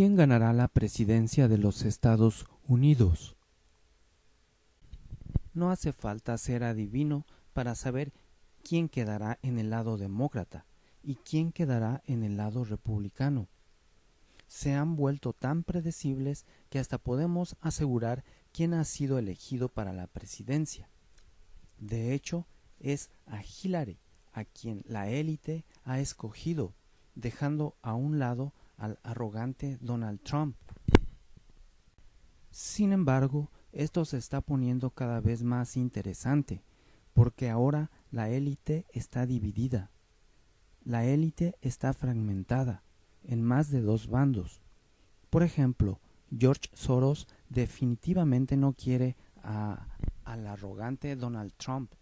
¿Quién ganará la presidencia de los Estados Unidos? No hace falta ser adivino para saber quién quedará en el lado demócrata y quién quedará en el lado republicano. Se han vuelto tan predecibles que hasta podemos asegurar quién ha sido elegido para la presidencia. De hecho, es a Hillary a quien la élite ha escogido, dejando a un lado al arrogante Donald Trump. Sin embargo, esto se está poniendo cada vez más interesante, porque ahora la élite está dividida. La élite está fragmentada en más de dos bandos. Por ejemplo, George Soros definitivamente no quiere al arrogante Donald Trump.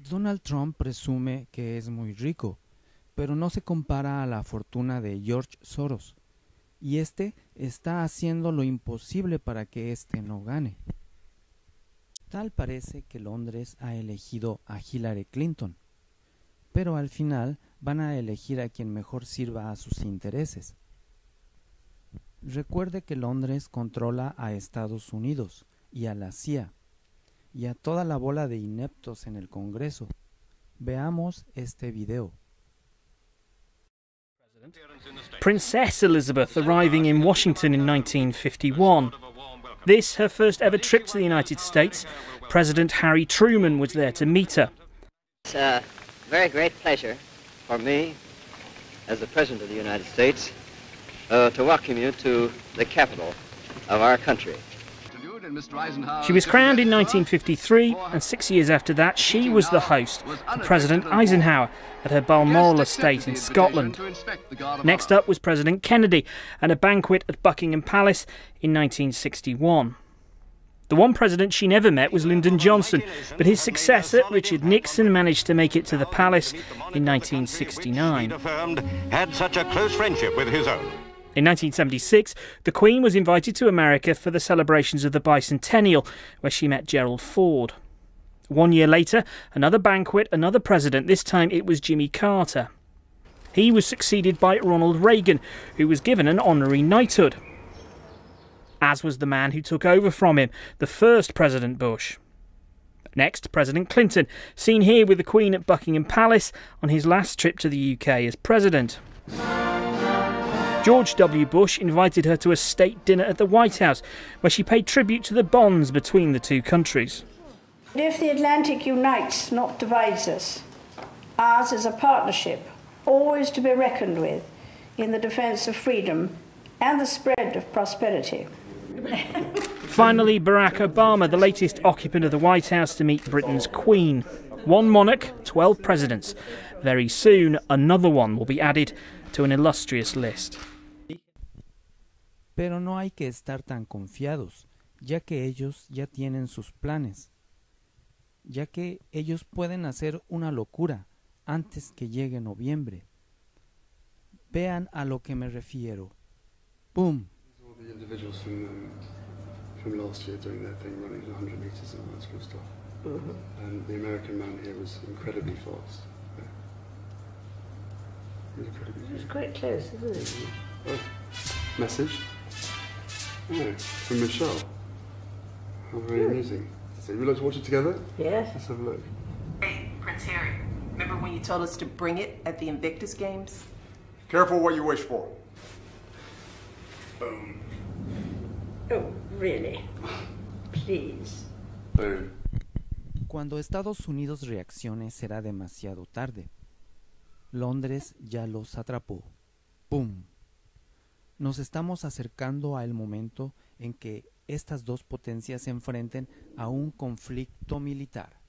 Donald Trump presume que es muy rico, pero no se compara a la fortuna de George Soros, y este está haciendo lo imposible para que este no gane. Tal parece que Londres ha elegido a Hillary Clinton, pero al final van a elegir a quien mejor sirva a sus intereses. Recuerde que Londres controla a Estados Unidos y a la CIA y a toda la bola de ineptos en el Congreso. Veamos este video. Princess Elizabeth arriving in Washington in 1951. This, her first ever trip to the United States. President Harry Truman was there to meet her. It's a very great pleasure for me, as the President of the United States, to welcome you to the capital of our country. She was crowned in 1953, and 6 years after that, she was the host for President Eisenhower at her Balmoral estate in Scotland. Next up was President Kennedy and a banquet at Buckingham Palace in 1961. The one president she never met was Lyndon Johnson, but his successor, Richard Nixon, managed to make it to the palace in 1969. Had such a close friendship with his own. In 1976, the Queen was invited to America for the celebrations of the bicentennial, where she met Gerald Ford. 1 year later, another banquet, another president, this time it was Jimmy Carter. He was succeeded by Ronald Reagan, who was given an honorary knighthood, as was the man who took over from him, the first President Bush. Next, President Clinton, seen here with the Queen at Buckingham Palace on his last trip to the UK as president. George W. Bush invited her to a state dinner at the White House, where she paid tribute to the bonds between the two countries. If the Atlantic unites, not divides us, ours is a partnership, always to be reckoned with, in the defence of freedom and the spread of prosperity. Finally, Barack Obama, the latest occupant of the White House, to meet Britain's Queen. One monarch, 12 presidents. Very soon, another one will be added to an illustrious list. Pero no hay que estar tan confiados, ya que ellos ya tienen sus planes, ya que ellos pueden hacer una locura antes que llegue noviembre. Vean a lo que me refiero. Boom. All the individuals from last year doing their thing, running 100 meters and all that sort of stuff. And the American man here was incredibly fast. Yeah. He was incredibly fast. It's quite close, isn't it? Oh, message? Oh, from Michelle. How very amusing. So we like to watch it together? Yes. Let's have a look. Hey, Prince Harry, remember when you told us to bring it at the Invictus Games? Careful what you wish for. Boom. Oh, really? Please. Boom. Cuando Estados Unidos reaccione será demasiado tarde. Londres ya los atrapó. ¡Pum! Nos estamos acercando al momento en que estas dos potencias se enfrenten a un conflicto militar.